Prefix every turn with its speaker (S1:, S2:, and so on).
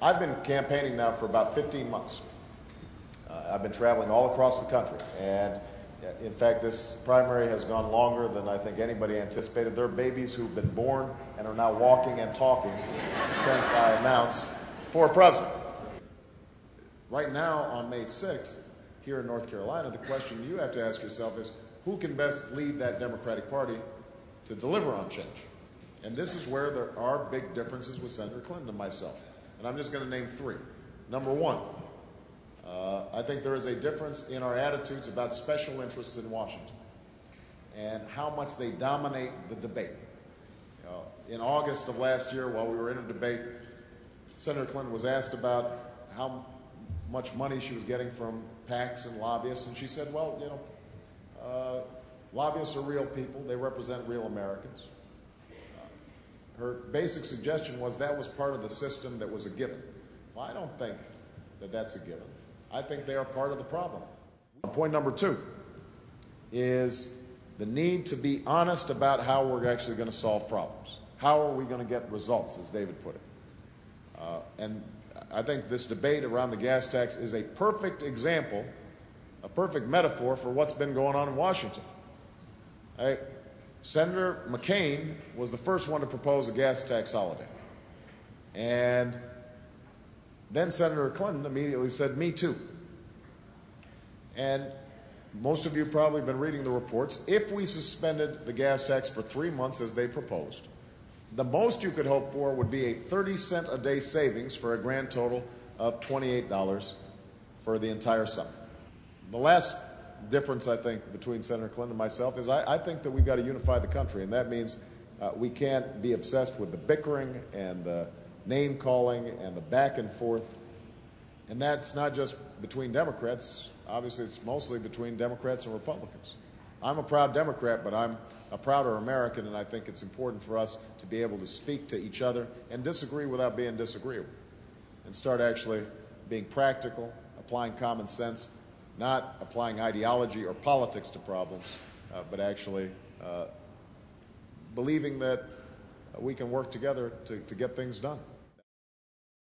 S1: I've been campaigning now for about 15 months. I've been traveling all across the country, and in fact, this primary has gone longer than I think anybody anticipated. There are babies who've been born and are now walking and talking since I announced for president. Right now, on May 6th, here in North Carolina, the question you have to ask yourself is, who can best lead that Democratic Party to deliver on change? And this is where there are big differences with Senator Clinton and myself. And I'm just going to name three. Number one, I think there is a difference in our attitudes about special interests in Washington and how much they dominate the debate. In August of last year, while we were in a debate, Senator Clinton was asked about how much money she was getting from PACs and lobbyists, and she said, well, lobbyists are real people. They represent real Americans. Her basic suggestion was that was part of the system that was a given. Well, I don't think that that's a given. I think they are part of the problem. Point number two is the need to be honest about how we're actually going to solve problems. How are we going to get results, as David put it? And I think this debate around the gas tax is a perfect example, a perfect metaphor for what's been going on in Washington. Senator McCain was the first one to propose a gas tax holiday. And then Senator Clinton immediately said, me too. And most of you probably have been reading the reports. If we suspended the gas tax for 3 months as they proposed, the most you could hope for would be a 30-cent a day savings for a grand total of $28 for the entire summer. The last difference, I think, between Senator Clinton and myself is I think that we've got to unify the country, and that means we can't be obsessed with the bickering and the name-calling and the back and forth. And that's not just between Democrats. Obviously, it's mostly between Democrats and Republicans. I'm a proud Democrat, but I'm a prouder American, and I think it's important for us to be able to speak to each other and disagree without being disagreeable and start actually being practical, applying common sense, not applying ideology or politics to problems, but actually believing that we can work together to get things done.